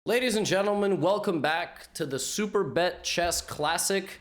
Ladies and gentlemen, welcome back to the Super Bet Chess Classic.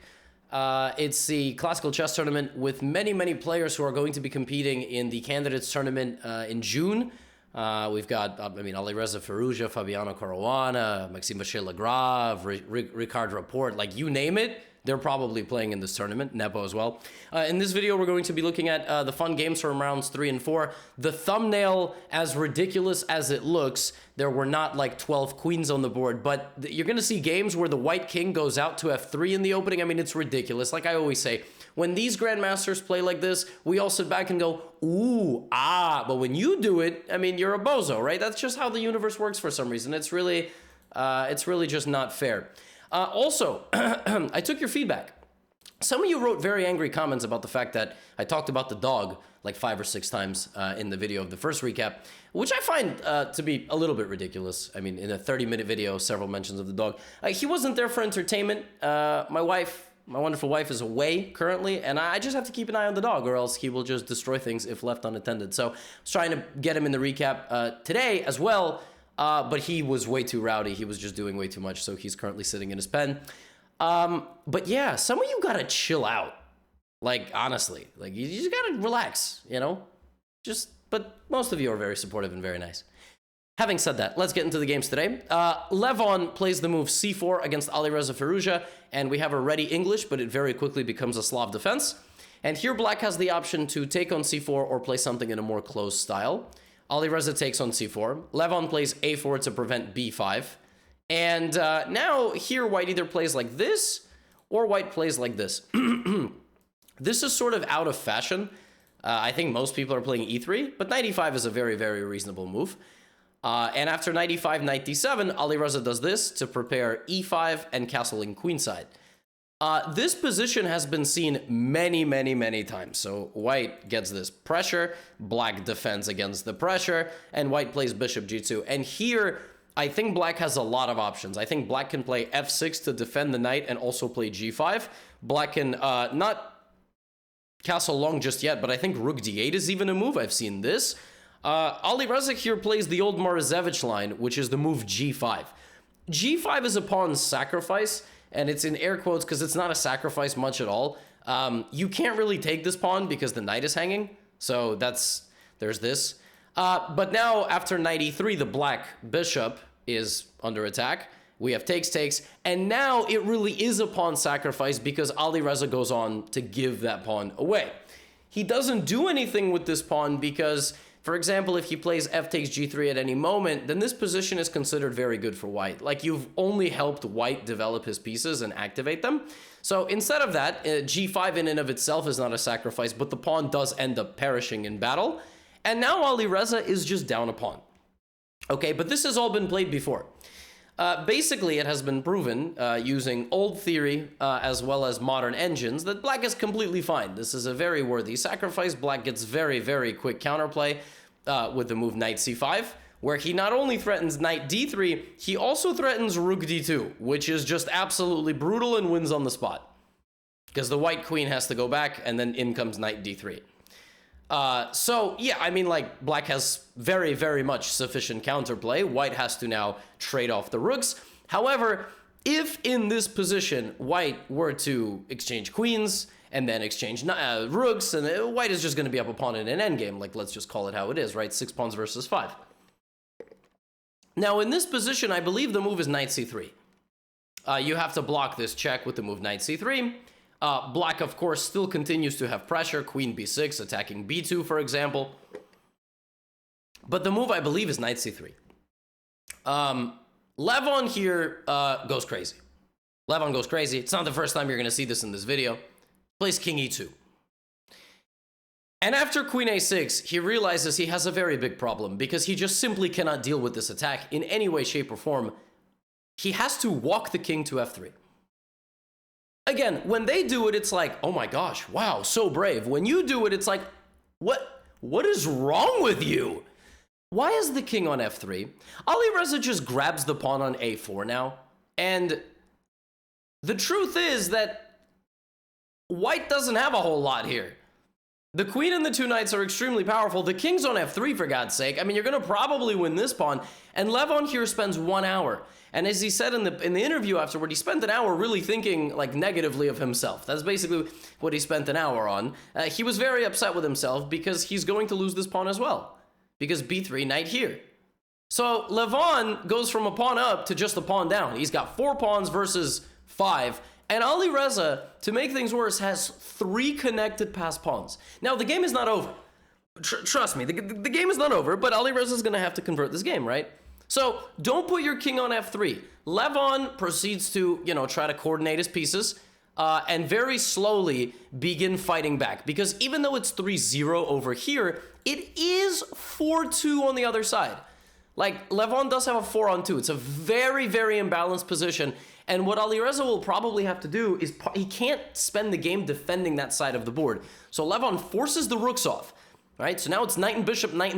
It's the classical chess tournament with many players who are going to be competing in the candidates tournament in June. We've got, Alireza Firouzja, Fabiano Caruana, Maxime Vachier-Lagrave, Ricard Rapport, like you name it, they're probably playing in this tournament, Nepo as well. In this video, we're going to be looking at the fun games from rounds 3 and 4. The thumbnail, as ridiculous as it looks, there were not like 12 queens on the board, but you're going to see games where the white king goes out to f3 in the opening. I mean, it's ridiculous. Like I always say, when these grandmasters play like this, we all sit back and go, ooh, ah, but when you do it, I mean, you're a bozo, right? That's just how the universe works for some reason. It's really just not fair. Also, I took your feedback. Some of you wrote very angry comments about the fact that I talked about the dog like 5 or 6 times in the video of the first recap, which I find to be a little bit ridiculous. I mean, in a 30-minute video, several mentions of the dog. He wasn't there for entertainment. My wonderful wife is away currently, and I just have to keep an eye on the dog, or else he will just destroy things if left unattended. So I was trying to get him in the recap today as well, but he was way too rowdy. He was just doing way too much, so he's currently sitting in his pen. But yeah, some of you gotta chill out. Like, honestly, like you just gotta relax, you know? But most of you are very supportive and very nice. Having said that, let's get into the games today. Levon plays the move c4 against Alireza Firouzja, and we have a ready English, but it very quickly becomes a Slav defense. And here black has the option to take on c4 or play something in a more closed style. Alireza takes on c4. Levon plays a4 to prevent b5. And now here white either plays like this or white plays like this. This is sort of out of fashion. I think most people are playing e3, but knight e5 is a very reasonable move. And after knight e5, knight d7, Alireza does this to prepare e5 and castling queenside. This position has been seen many times. So white gets this pressure, black defends against the pressure, and white plays bishop g2. And here, I think black has a lot of options. I think black can play f6 to defend the knight and also play g5. Black can not castle long just yet, but I think rook d8 is even a move. I've seen this. Alireza here plays the old Morozevich line, which is the move g5. g5 is a pawn sacrifice, and it's in air quotes because it's not a sacrifice much at all. You can't really take this pawn because the knight is hanging, so there's this. But now, after knight e3, the black bishop is under attack. We have takes, and now it really is a pawn sacrifice because Alireza goes on to give that pawn away. He doesn't do anything with this pawn because, for example, if he plays f takes g3 at any moment, then this position is considered very good for white. Like, you've only helped white develop his pieces and activate them. So instead of that, g5 in and of itself is not a sacrifice, but the pawn does end up perishing in battle. And now Alireza is just down a pawn. Okay, but this has all been played before. Basically, it has been proven using old theory as well as modern engines that black is completely fine. This is a very worthy sacrifice. Black gets very quick counterplay with the move knight c5, where he not only threatens knight d3, he also threatens rook d2, which is just absolutely brutal and wins on the spot. Because the white queen has to go back, and then in comes knight d3. So, yeah, I mean, like, black has very much sufficient counterplay. White has to now trade off the rooks. However, if in this position, white were to exchange queens and then exchange rooks, and white is just going to be up a pawn in an endgame. Like, let's just call it how it is, right? 6 pawns versus 5. Now, in this position, I believe the move is knight c3. You have to block this check with the move knight c3. Black, of course, still continues to have pressure. Queen b6, attacking b2, for example. But the move, I believe, is knight c3. Levon here goes crazy. Levon goes crazy. It's not the first time you're going to see this in this video. Plays king e2. And after queen a6, he realizes he has a very big problem because he just simply cannot deal with this attack in any way, shape, or form. He has to walk the king to f3. Again, when they do it, it's like, oh my gosh, wow, so brave. When you do it, it's like, what is wrong with you? Why is the king on f3? Alireza just grabs the pawn on a4 now. And the truth is that white doesn't have a whole lot here. The queen and the two knights are extremely powerful. The king's on f3, for God's sake. I mean, you're going to probably win this pawn. And Levon here spends 1 hour. And as he said in the interview afterward, he spent an hour really thinking like negatively of himself. That's basically what he spent an hour on. He was very upset with himself because he's going to lose this pawn as well. Because b3, knight here. So Levon goes from a pawn up to just a pawn down. He's got 4 pawns versus 5. And Alireza, to make things worse, has 3 connected passed pawns. Now, the game is not over. Trust me, the game is not over, but Alireza is going to have to convert this game, right? So don't put your king on f3. Levon proceeds to, try to coordinate his pieces and very slowly begin fighting back. Because even though it's 3-0 over here, it is 4-2 on the other side. Like, Levon does have a 4-on-2. It's a very, very imbalanced position. And what Alireza will probably have to do is he can't spend the game defending that side of the board. So Levon forces the rooks off. Right? So now it's knight and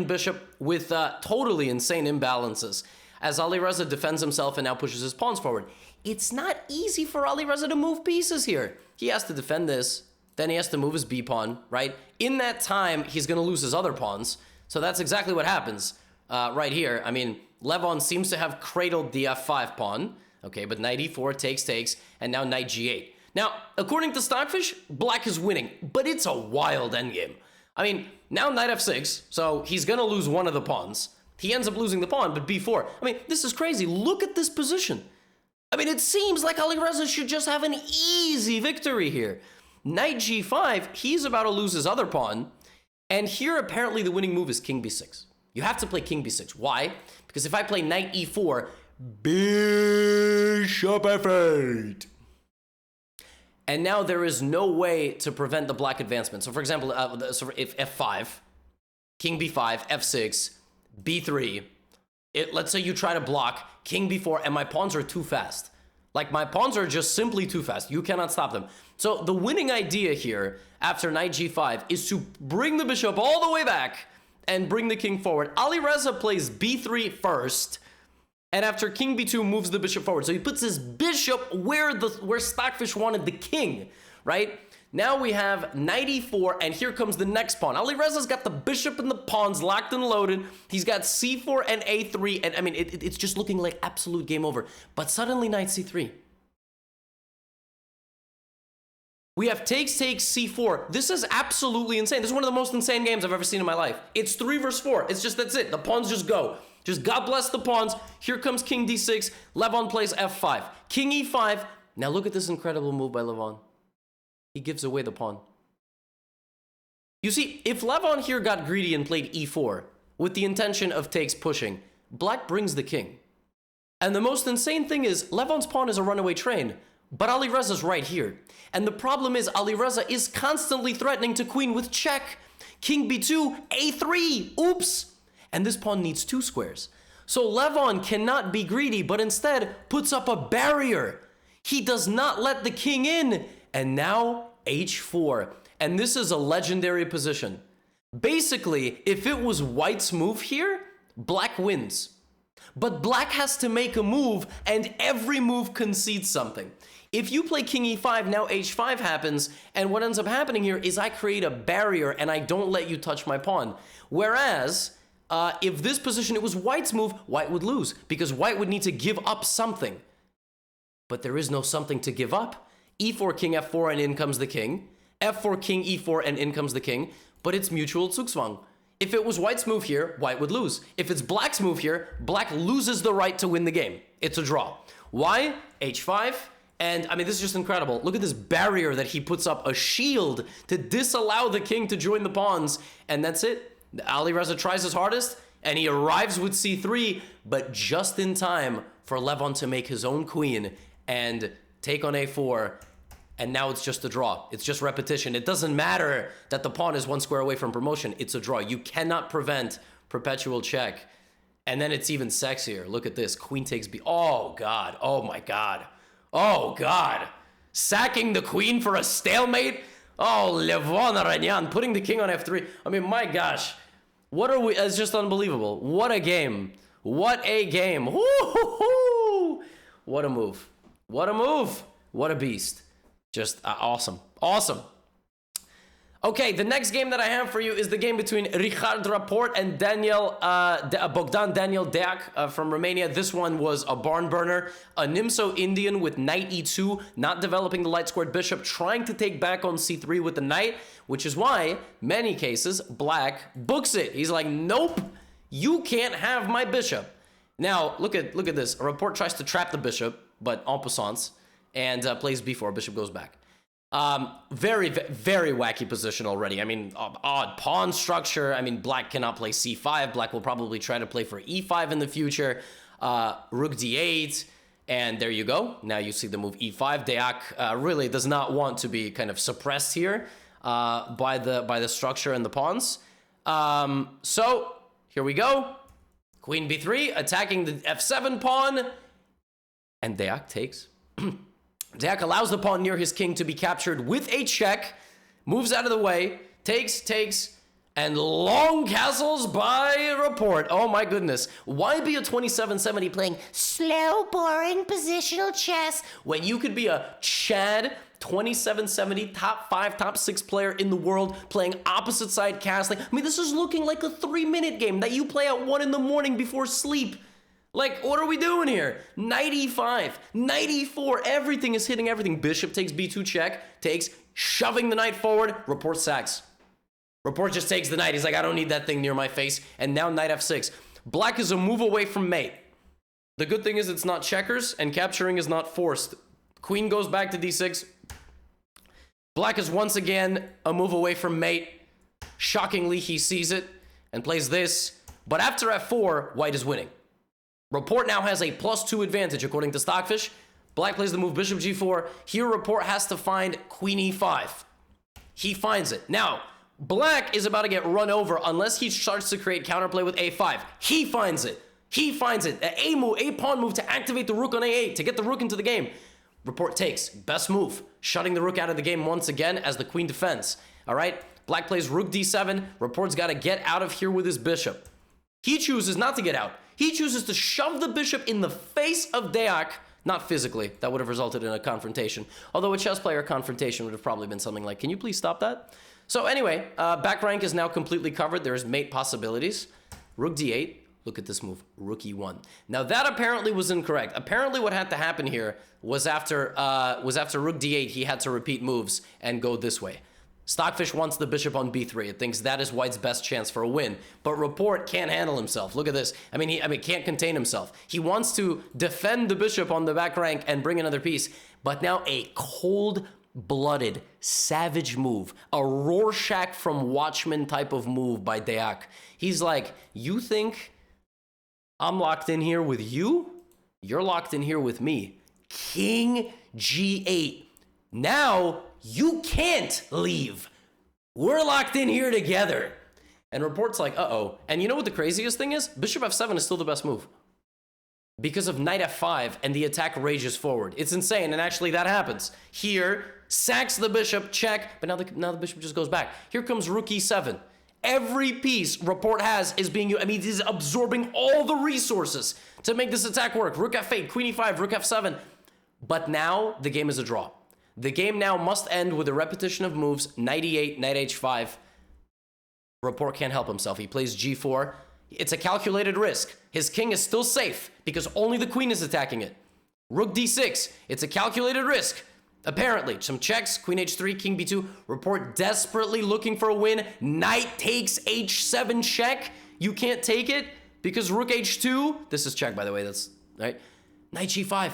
bishop with totally insane imbalances as Alireza defends himself and now pushes his pawns forward. It's not easy for Alireza to move pieces here. He has to defend this, then he has to move his b pawn, right? In that time, he's going to lose his other pawns. So that's exactly what happens right here. I mean, Levon seems to have cradled the f5 pawn, okay, but knight e4 takes, and now knight g8. Now, according to Stockfish, black is winning, but it's a wild endgame. I mean, now knight f6, so he's going to lose one of the pawns. He ends up losing the pawn, but b4. I mean, this is crazy. Look at this position. I mean, it seems like Alireza should just have an easy victory here. Knight g5, he's about to lose his other pawn. And here, apparently, the winning move is king b6. You have to play king b6. Why? Because if I play knight e4, bishop f8. And now there is no way to prevent the black advancement. So for example, if f5, king b5, f6, b3, let's say you try to block king b4 and my pawns are too fast. Like my pawns are just simply too fast. You cannot stop them. So the winning idea here after knight g5 is to bring the bishop all the way back and bring the king forward. Alireza plays b3 first. And after king b2 moves the bishop forward. So he puts his bishop where Stockfish wanted the king, right? Now we have knight e4, and here comes the next pawn. Alireza's got the bishop and the pawns locked and loaded. He's got c4 and a3, and I mean, it's just looking like absolute game over. But suddenly knight c3. We have takes, c4. This is absolutely insane. This is one of the most insane games I've ever seen in my life. It's 3 versus 4. It's just, that's it. The pawns just go. Just God bless the pawns. Here comes king d6. Levon plays f5. King e5. Now look at this incredible move by Levon. He gives away the pawn. You see, if Levon here got greedy and played e4 with the intention of takes pushing, black brings the king. And the most insane thing is, Levon's pawn is a runaway train, but Alireza's right here. And the problem is, Alireza is constantly threatening to queen with check. King b2, a3, oops. And this pawn needs 2 squares. So Levon cannot be greedy, but instead puts up a barrier. He does not let the king in. And now h4. And this is a legendary position. Basically, if it was white's move here, black wins. But black has to make a move, and every move concedes something. If you play king e5, now h5 happens, and what ends up happening here is I create a barrier and I don't let you touch my pawn. Whereas, if this position, it was white's move, white would lose, because white would need to give up something. But there is no something to give up. e4, king f4, and in comes the king. f4, king e4, and in comes the king. But it's mutual zugzwang. If it was white's move here, white would lose. If it's black's move here, black loses the right to win the game. It's a draw. Why? h5. And, I mean, this is just incredible. Look at this barrier that he puts up, a shield to disallow the king to join the pawns. And that's it. Alireza tries his hardest, and he arrives with c3, but just in time for Levon to make his own queen and take on a4, and now it's just a draw. It's just repetition. It doesn't matter that the pawn is 1 square away from promotion. It's a draw. You cannot prevent perpetual check. And then it's even sexier. Look at this. Queen takes b. Oh, God. Oh, my God. Oh, God. Sacking the queen for a stalemate? Oh, Levon Aranyan, putting the king on f3. I mean, my gosh. What are we? It's just unbelievable. What a game. What a game. Woo-hoo-hoo. What a move. What a move. What a beast. Just awesome. Awesome. Okay, the next game that I have for you is the game between Richard Rapport and Bogdan Daniel Deac from Romania. This one was a barn burner. A Nimso Indian with knight e2, not developing the light squared bishop, trying to take back on c3 with the knight, which is why, many cases, black books it. He's like, nope, you can't have my bishop. Now, look at this. Rapport tries to trap the bishop, but en passant, and plays b4. Bishop goes back. Very, very wacky position already. I mean, odd pawn structure. I mean, black cannot play c5. Black will probably try to play for e5 in the future. Rook d8, and there you go. Now you see the move e5. Deac really does not want to be kind of suppressed here by the structure and the pawns. So here we go. Queen b3, attacking the f7 pawn, and Deac takes. Deac allows the pawn near his king to be captured with a check, moves out of the way, takes, and long castles by Rapport. Oh my goodness. Why be a 2770 playing slow, boring positional chess when you could be a Chad 2770 top 5, top 6 player in the world playing opposite side castling? I mean, this is looking like a 3-minute game that you play at 1 in the morning before sleep. Like, what are we doing here? Knight e5, knight e4, everything is hitting everything. Bishop takes b2 check, takes, shoving the knight forward, Rapport sacks. Rapport just takes the knight. He's like, I don't need that thing near my face. And now knight f6. Black is a move away from mate. The good thing is it's not checkers, and capturing is not forced. Queen goes back to d6. Black is once again a move away from mate. Shockingly, he sees it and plays this. But after f4, white is winning. Rapport now has a +2 advantage, according to Stockfish. Black plays the move bishop g4. Here, Rapport has to find queen e5. He finds it. Now, black is about to get run over unless he starts to create counterplay with a5. He finds it. He finds it. A pawn move to activate the rook on a8, to get the rook into the game. Rapport takes. Best move. Shutting the rook out of the game once again as the queen defends. All right? Black plays rook d7. Rapport's got to get out of here with his bishop. He chooses not to get out. He chooses to shove the bishop in the face of Deac. Not physically. That would have resulted in a confrontation. Although a chess player confrontation would have probably been something like, can you please stop that? So anyway, back rank is now completely covered. There's mate possibilities. Rook d8. Look at this move. Rook e1. Now that apparently was incorrect. Apparently what had to happen here was after rook d8, he had to repeat moves and go this way. Stockfish wants the bishop on b3. It thinks that is white's best chance for a win. But Rapport can't handle himself. Look at this. I mean, can't contain himself. He wants to defend the bishop on the back rank and bring another piece. But now a cold-blooded, savage move. A Rorschach from Watchmen type of move by Deac. He's like, you think I'm locked in here with you? You're locked in here with me. King g8. Now you can't leave. We're locked in here together. And Rapport's like, uh-oh. And you know what the craziest thing is? Bishop f7 is still the best move. Because of knight f5 and the attack rages forward. It's insane, and actually that happens. Here, sacks the bishop, check, but now the bishop just goes back. Here comes rook e7. Every piece Rapport has is being, he's absorbing all the resources to make this attack work. Rook f8, queen e5, rook f7. But now the game is a draw. The game now must end with a repetition of moves, knight e8, knight h5. Rapport can't help himself. He plays g4. It's a calculated risk. His king is still safe because only the queen is attacking it. Rook d6. It's a calculated risk. Apparently, some checks, queen h3, king b2. Rapport desperately looking for a win. Knight takes h7 check. You can't take it because rook h2. This is check, by the way. That's right. Knight g5.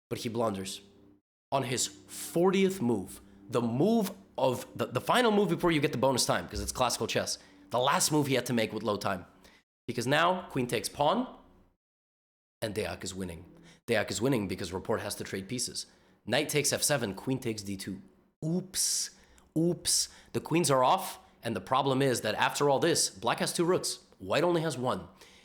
But he blunders. On his 40th move, the move of the final move before you get the bonus time, because it's classical chess. The last move he had to make with low time. Because now, queen takes pawn, and Deac is winning. Deac is winning because Rapport has to trade pieces. Knight takes f7, queen takes d2. Oops. Oops. The queens are off, and the problem is that after all this, black has 2 rooks. White only has 1.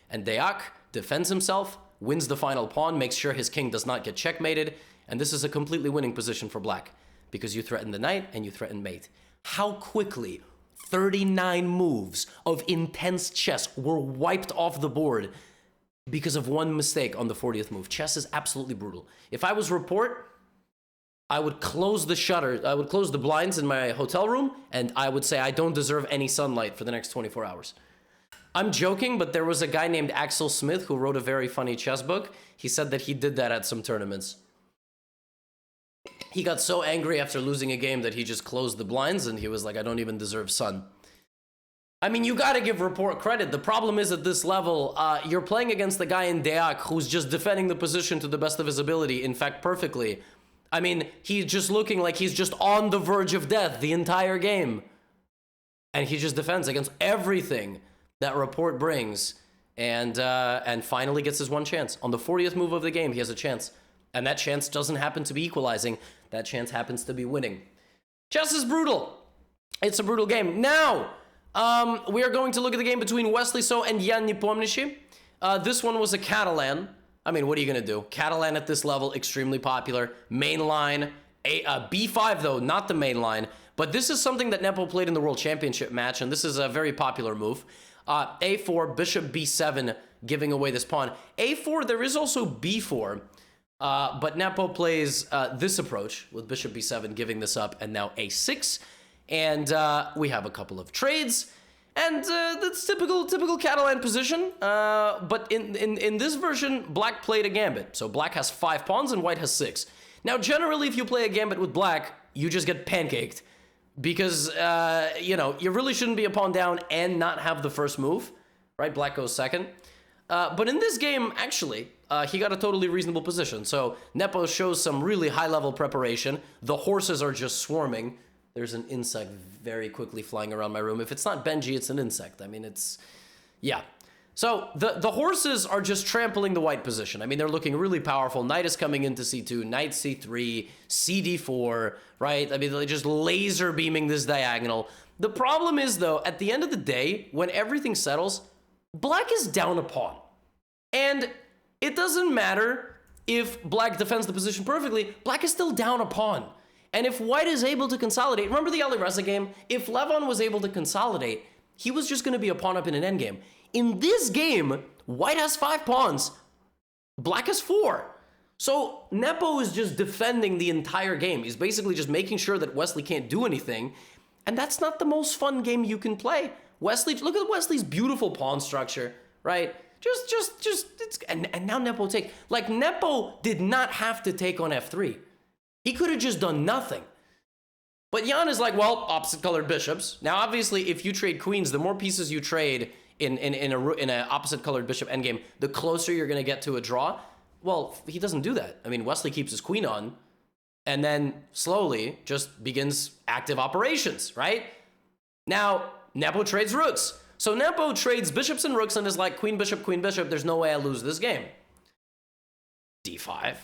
And Deac defends himself, wins the final pawn, makes sure his king does not get checkmated, and this is a completely winning position for black because you threaten the knight and you threaten mate. How quickly 39 moves of intense chess were wiped off the board because of one mistake on the 40th move. Chess is absolutely brutal. If I was Rapport, I would close the shutter. I would close the blinds in my hotel room, and I would say I don't deserve any sunlight for the next 24 hours. I'm joking, but there was a guy named Axel Smith who wrote a very funny chess book. He said that he did that at some tournaments. He got so angry after losing a game that he just closed the blinds, and he was like, I don't even deserve sun. I mean, you gotta give Rapport credit. The problem is at this level, you're playing against the guy in Deac who's just defending the position to the best of his ability, in fact, perfectly. I mean, he's just looking like he's just on the verge of death the entire game. And he just defends against everything that Rapport brings, and finally gets his one chance. On the 40th move of the game, he has a chance. And that chance doesn't happen to be equalizing. That chance happens to be winning. Chess is brutal. It's a brutal game. Now, we are going to look at the game between Wesley So and Jan Nepomniachtchi. This one was a Catalan. I mean, what are you going to do? Catalan at this level, extremely popular. Main line. B5, though, not the main line. But this is something that Nepo played in the World Championship match, and this is a very popular move. A4, bishop B7, giving away this pawn. A4, there is also B4. But Nepo plays this approach with bishop B7, giving this up, and now A6. And we have a couple of trades, and that's typical Catalan position. But in this version, Black played a gambit. So Black has 5 pawns and White has 6. Now, generally, if you play a gambit with Black, you just get pancaked. Because, you know, you really shouldn't be a pawn down and not have the first move, right? Black goes second. But in this game, actually, he got a totally reasonable position. So Nepo shows some really high-level preparation. The horses are just swarming. There's an insect very quickly flying around my room. If it's not Benji, it's an insect. I mean, it's... yeah. So the horses are just trampling the white position. I mean, they're looking really powerful. Knight is coming into c2, knight c3, cd4, right? I mean, they're just laser beaming this diagonal. The problem is, though, at the end of the day, when everything settles, Black is down a pawn. And it doesn't matter if Black defends the position perfectly, Black is still down a pawn. And if White is able to consolidate, remember the Alireza game? If Levon was able to consolidate, he was just going to be a pawn up in an endgame. In this game, White has 5 pawns, Black has 4. So Nepo is just defending the entire game. He's basically just making sure that Wesley can't do anything. And that's not the most fun game you can play. Wesley, look at Wesley's beautiful pawn structure, right? And now Nepo take, like, Nepo did not have to take on f3. He could have just done nothing. But Jan is like, well, opposite colored bishops. Now, obviously, if you trade queens, the more pieces you trade in a opposite colored bishop endgame, the closer you're going to get to a draw. Well, he doesn't do that. I mean, Wesley keeps his queen on, and then slowly just begins active operations, right? Now, Nepo trades rooks. So Nepo trades bishops and rooks and is like, queen, bishop, there's no way I lose this game. d5.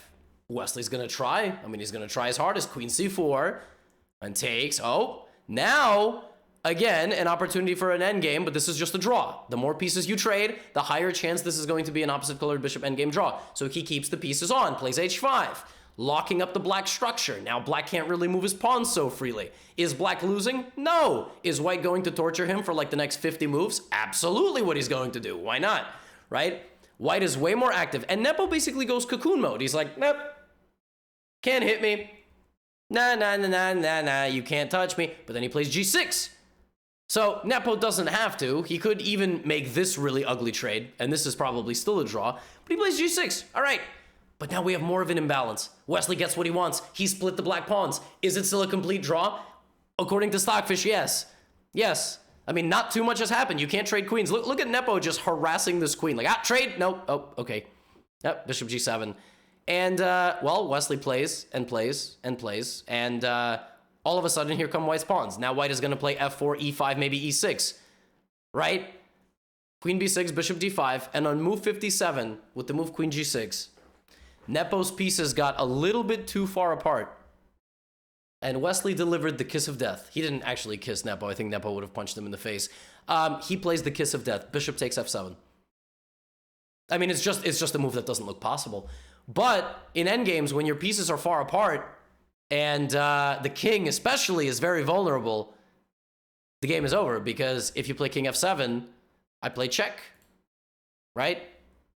Wesley's going to try. I mean, he's going to try his hardest. Queen c4 and takes. Oh, now, again, an opportunity for an endgame, but this is just a draw. The more pieces you trade, the higher chance this is going to be an opposite colored bishop endgame draw. So he keeps the pieces on, plays h5, locking up the Black structure. Now Black can't really move his pawns so freely. Is Black losing? No. Is White going to torture him for like the next 50 moves? Absolutely what he's going to do. Why not? Right? White is way more active. And Nepo basically goes cocoon mode. He's like, nope, can't hit me. Nah, you can't touch me. But then he plays g6. So Nepo doesn't have to. He could even make this really ugly trade, and this is probably still a draw, but he plays g6. All right. But now we have more of an imbalance. Wesley gets what he wants. He split the Black pawns. Is it still a complete draw? According to Stockfish, yes. Yes. I mean, not too much has happened. You can't trade queens. Look at Nepo just harassing this queen. Like, trade? No. Oh, okay. Yep, bishop g7. And, well, Wesley plays and plays and plays. And all of a sudden, here come White's pawns. Now White is going to play f4, e5, maybe e6. Right? Queen b6, bishop d5. And on move 57, with the move queen g6, Nepo's pieces got a little bit too far apart. And Wesley delivered the kiss of death. He didn't actually kiss Nepo. I think Nepo would have punched him in the face. He plays the kiss of death. Bishop takes f7. I mean, it's just a move that doesn't look possible. But in endgames, when your pieces are far apart, and the king especially is very vulnerable, the game is over. Because if you play king f7, I play check. Right?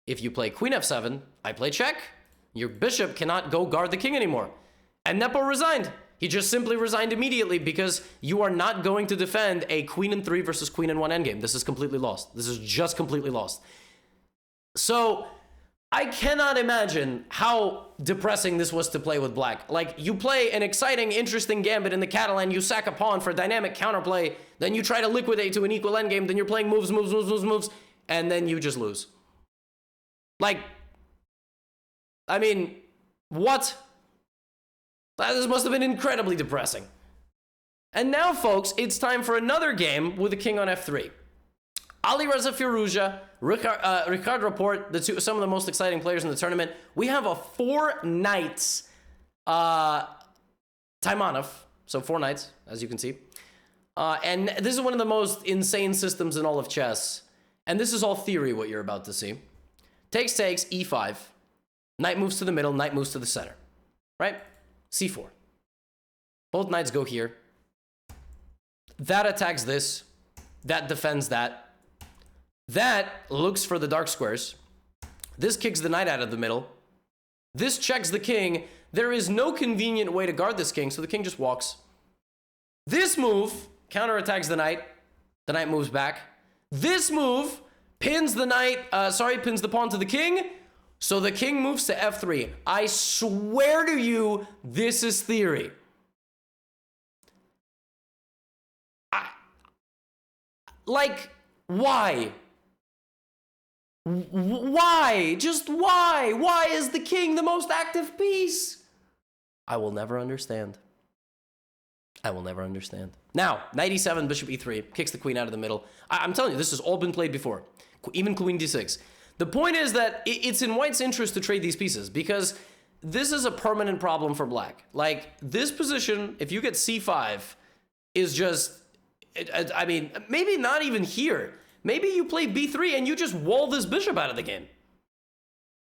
If you play queen f7, I play check. Your bishop cannot go guard the king anymore. And Nepo resigned. He just simply resigned immediately because you are not going to defend a queen and 3 versus queen and 1 endgame. This is completely lost. This is just completely lost. So I cannot imagine how depressing this was to play with black. Like, you play an exciting, interesting gambit in the Catalan, you sack a pawn for dynamic counterplay, then you try to liquidate to an equal endgame, then you're playing moves, and then you just lose. Like, I mean, what? This must have been incredibly depressing. And now, folks, it's time for another game with the king on f3. Alireza Firouzja, Ricard Laporte, some of the most exciting players in the tournament. We have a 4 knights Taimanov, so 4 knights, as you can see. And this is one of the most insane systems in all of chess. And this is all theory, what you're about to see. Takes, e5. Knight moves to the middle, knight moves to the center. Right? c4. Both knights go here. That attacks this. That defends that. That looks for the dark squares. This kicks the knight out of the middle. This checks the king. There is no convenient way to guard this king, so the king just walks. This move counterattacks the knight. The knight moves back. This move pins the knight, pins the pawn to the king. So the king moves to f3. I swear to you, this is theory. Like, why? Why? Just why? Why is the king the most active piece? I will never understand. I will never understand. Now, knight e7, bishop e3, kicks the queen out of the middle. I'm telling you, this has all been played before. Even queen d6. The point is that it's in white's interest to trade these pieces because this is a permanent problem for black. Like, this position, if you get c5, is just, I mean, maybe not even here. Maybe you play b3 and you just wall this bishop out of the game.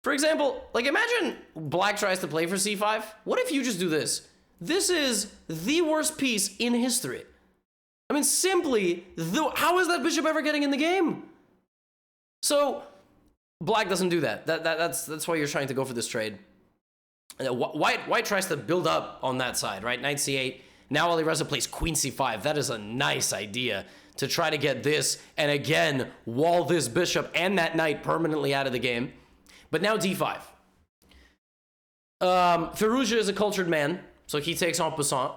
For example, like, imagine black tries to play for c5. What if you just do this? This is the worst piece in history. I mean, simply, how is that bishop ever getting in the game? So black doesn't do that. That's why you're trying to go for this trade. White tries to build up on that side, right? Knight c8. Now Alireza plays queen c5. That is a nice idea to try to get this and again wall this bishop and that knight permanently out of the game. But now d5. Firouzja is a cultured man, so he takes en passant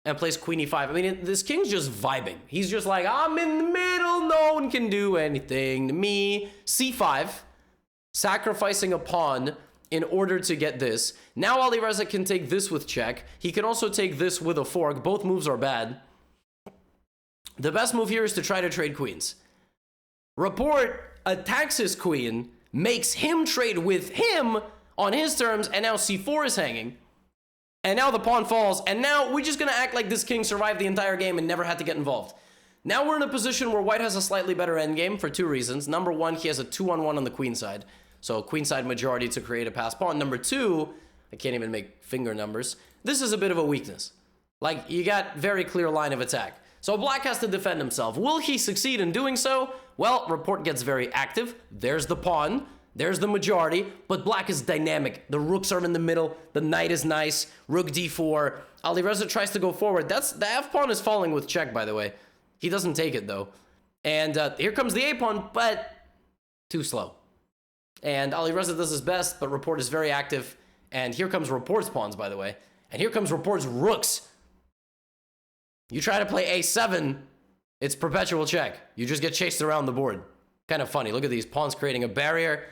and plays queen e5. I mean, this king's just vibing. He's just like, I'm in the middle. No one can do anything to me. c5. Sacrificing a pawn in order to get this. Now Alireza can take this with check. He can also take this with a fork. Both moves are bad. The best move here is to try to trade queens. Laporte attacks his queen, makes him trade with him on his terms, and now c4 is hanging. And now the pawn falls, and now we're just gonna act like this king survived the entire game and never had to get involved. Now we're in a position where white has a slightly better endgame for 2 reasons. Number 1, he has a 2-on-1 on the queen side. So queen side majority to create a passed pawn. Number 2, I can't even make finger numbers. This is a bit of a weakness. Like, you got very clear line of attack. So black has to defend himself. Will he succeed in doing so? Well, Laporte gets very active. There's the pawn. There's the majority. But black is dynamic. The rooks are in the middle. The knight is nice. Rook d4. Alireza tries to go forward. The f pawn is falling with check, by the way. He doesn't take it, though. And here comes the a pawn, but too slow. And Alireza does his best, but Laporte is very active. And here comes Laporte's pawns, by the way. And here comes Laporte's rooks. You try to play a7, it's perpetual check. You just get chased around the board. Kind of funny. Look at these pawns creating a barrier.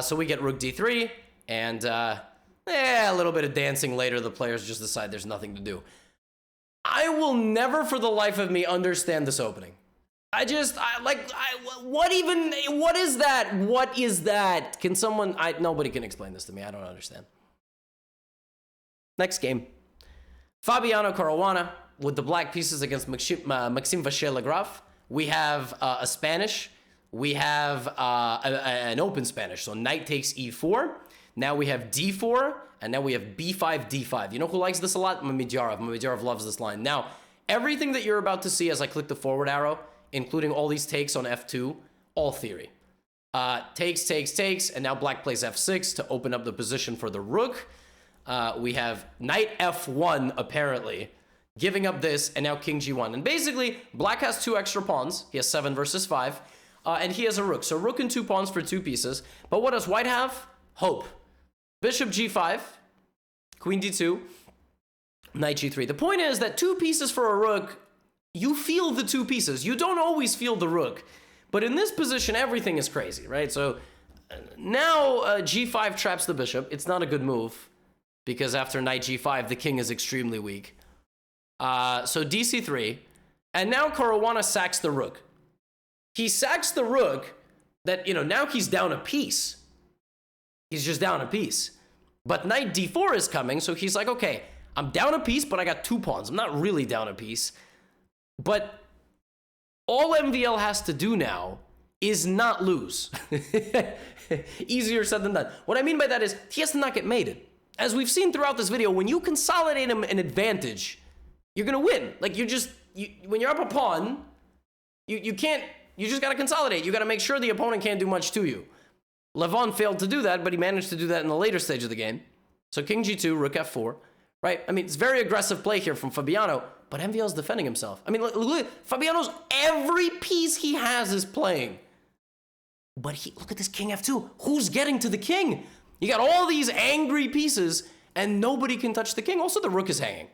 So we get rook d3, and a little bit of dancing later. The players just decide there's nothing to do. I will never for the life of me understand this opening. What is that? What is that? Can someone, nobody can explain this to me. I don't understand. Next game. Fabiano Caruana with the black pieces against Maxime Vacher-Lagrave. We have a Spanish. We have an open Spanish. So knight takes e4. Now we have d4. And now we have b5, d5. You know who likes this a lot? Mamedjarov. Mamedjarov loves this line. Now, everything that you're about to see as I click the forward arrow, including all these takes on f2, all theory. Takes, and now black plays f6 to open up the position for the rook. we have knight f1, apparently, giving up this, and now king g1. And basically, black has 2 extra pawns. He has 7 versus 5. And he has a rook. So rook and 2 pawns for 2 pieces. But what does white have? Hope. Bishop g5, queen d2, knight g3. The point is that 2 pieces for a rook, you feel the 2 pieces. You don't always feel the rook. But in this position, everything is crazy, right? So now g5 traps the bishop. It's not a good move because after knight g5, the king is extremely weak. So dc3. And now Caruana sacks the rook. He sacks the rook that, now he's down a piece. He's just down a piece. But knight d4 is coming, so he's like, okay, I'm down a piece, but I got 2 pawns. I'm not really down a piece. But all MVL has to do now is not lose. Easier said than done. What I mean by that is he has to not get mated. As we've seen throughout this video, when you consolidate him an advantage, you're going to win. Like, when you're up a pawn, you just got to consolidate. You got to make sure the opponent can't do much to you. Levon failed to do that, but he managed to do that in the later stage of the game. So king g2, rook f4, right? I mean, it's very aggressive play here from Fabiano, but MVL's defending himself. I mean, look, Fabiano's every piece he has is playing. But look at this king f2. Who's getting to the king? You got all these angry pieces, and nobody can touch the king. Also, the rook is hanging.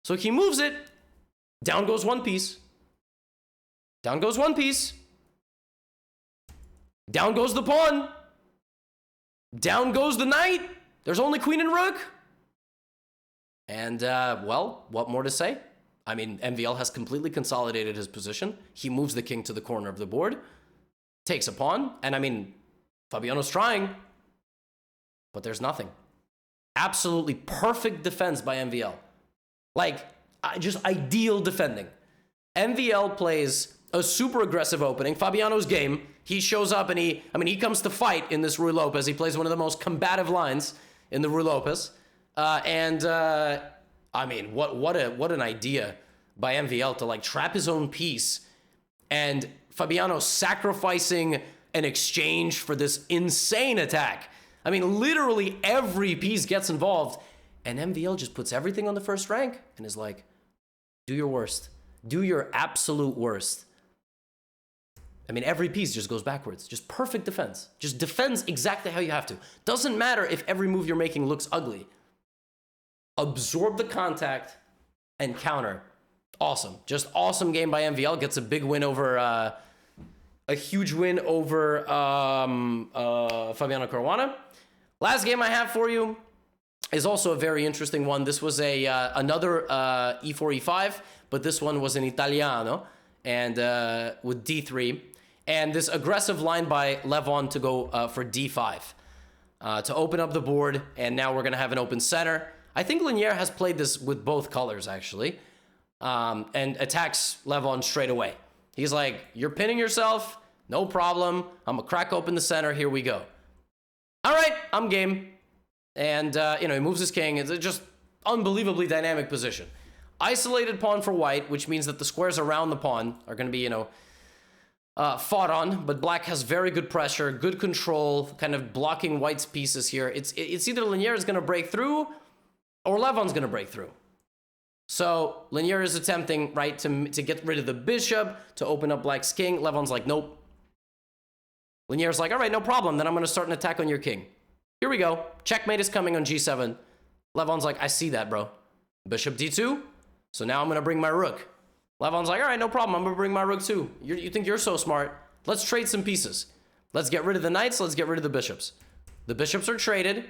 So he moves it. Down goes 1 piece. Down goes 1 piece. Down goes the pawn. Down goes the knight. There's only queen and rook. And, well, what more to say? I mean, MVL has completely consolidated his position. He moves the king to the corner of the board, takes a pawn, and I mean, Fabiano's trying, but there's nothing. Absolutely perfect defense by MVL. Like, just ideal defending. MVL plays a super aggressive opening. Fabiano's game. He shows up and he comes to fight in this Ruy Lopez. He plays one of the most combative lines in the Ruy Lopez. I mean, what an idea by MVL to like trap his own piece, and Fabiano sacrificing an exchange for this insane attack. I mean, literally every piece gets involved, and MVL just puts everything on the first rank and is like, do your worst. Do your absolute worst. I mean, every piece just goes backwards. Just perfect defense. Just defends exactly how you have to. Doesn't matter if every move you're making looks ugly. Absorb the contact and counter. Awesome. Just awesome game by MVL. Gets a big win over, a huge win over Fabiano Caruana. Last game I have for you is also a very interesting one. This was another e4, e5, but this one was an Italiano and with d3. And this aggressive line by Levon to go for d5 to open up the board. And now we're going to have an open center. I think Linier has played this with both colors, actually, and attacks Levon straight away. He's like, you're pinning yourself. No problem. I'm going to crack open the center. Here we go. All right, I'm game. And, he moves his king. It's just unbelievably dynamic position. Isolated pawn for white, which means that the squares around the pawn are going to be, fought on. But black has very good pressure, good control, kind of blocking white's pieces here. It's either Linier is going to break through or Levon's going to break through. So Linier is attempting, right, to get rid of the bishop, to open up black's king. Levon's like, nope. Linier's like, all right, no problem. Then I'm going to start an attack on your king. Here we go. Checkmate is coming on g7. Levon's like, I see that, bro. Bishop d2. So now I'm going to bring my rook. Levon's like, all right, no problem. I'm going to bring my rook too. You think you're so smart. Let's trade some pieces. Let's get rid of the knights. Let's get rid of the bishops. The bishops are traded.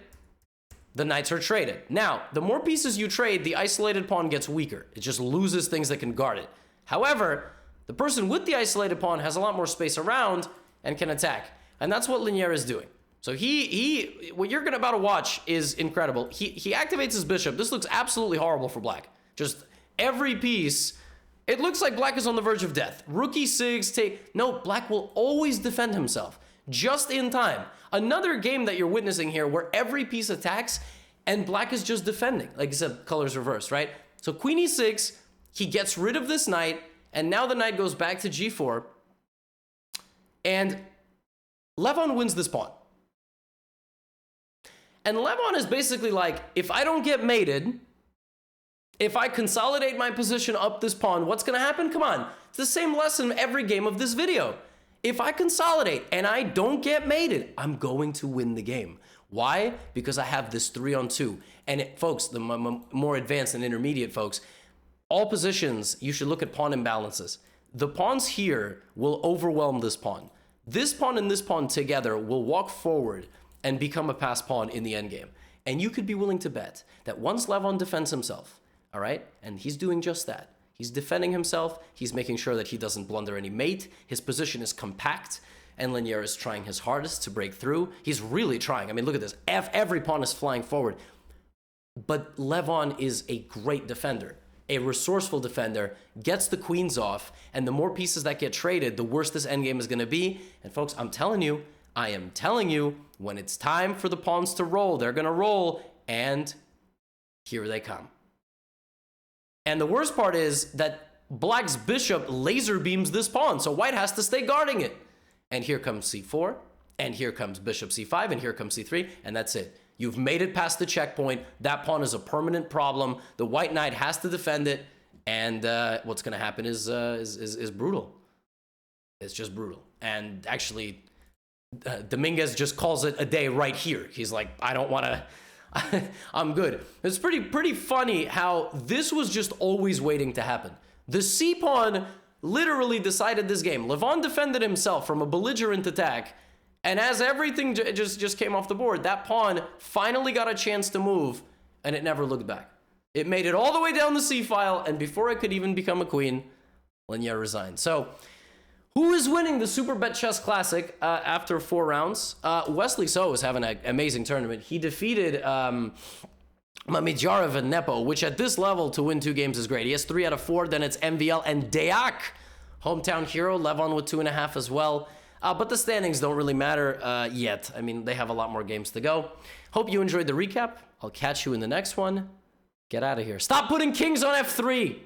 The knights are traded. Now, the more pieces you trade, the isolated pawn gets weaker. It just loses things that can guard it. However, the person with the isolated pawn has a lot more space around and can attack. And that's what Linier is doing. So what you're about to watch is incredible. He activates his bishop. This looks absolutely horrible for black. Just every piece, it looks like black is on the verge of death. Rook e6, no, black will always defend himself. Just in time. Another game that you're witnessing here where every piece attacks and black is just defending. Like I said, colors reversed, right? So queen e6, he gets rid of this knight, and now the knight goes back to g4. And Levon wins this pawn. And Levon is basically like, if I don't get mated, if I consolidate my position up this pawn, what's going to happen? Come on. It's the same lesson every game of this video. If I consolidate and I don't get mated, I'm going to win the game. Why? Because I have this 3-on-2. And folks, the more advanced and intermediate folks, all positions, you should look at pawn imbalances. The pawns here will overwhelm this pawn. This pawn and this pawn together will walk forward and become a pass pawn in the endgame. And you could be willing to bet that once Levon defends himself, all right, and he's doing just that. He's defending himself. He's making sure that he doesn't blunder any mate. His position is compact, and Linier is trying his hardest to break through. He's really trying. I mean, look at this. Every pawn is flying forward. But Levon is a great defender, a resourceful defender, gets the queens off, and the more pieces that get traded, the worse this endgame is going to be. And folks, I am telling you, when it's time for the pawns to roll, they're going to roll, and here they come. And the worst part is that Black's bishop laser beams this pawn, so White has to stay guarding it. And here comes c4, and here comes bishop c5, and here comes c3, and that's it. You've made it past the checkpoint. That pawn is a permanent problem. The White Knight has to defend it, and what's going to happen is brutal. It's just brutal. And actually, Dominguez just calls it a day right here. He's like, I don't want to... I'm good. It's pretty funny how this was just always waiting to happen. The c-pawn literally decided this game. Levon defended himself from a belligerent attack, and as everything just came off the board, that pawn finally got a chance to move, and it never looked back. It made it all the way down the c-file, and before it could even become a queen, Linier resigned. So, who is winning the Super Bet Chess Classic after 4 rounds? Wesley So is having an amazing tournament. He defeated Mamijarov and Nepo, which at this level to win 2 games is great. He has 3 out of 4. Then it's MVL and Deak, hometown hero. Levon with 2.5 as well. But the standings don't really matter yet. I mean, they have a lot more games to go. Hope you enjoyed the recap. I'll catch you in the next one. Get out of here. Stop putting kings on f3.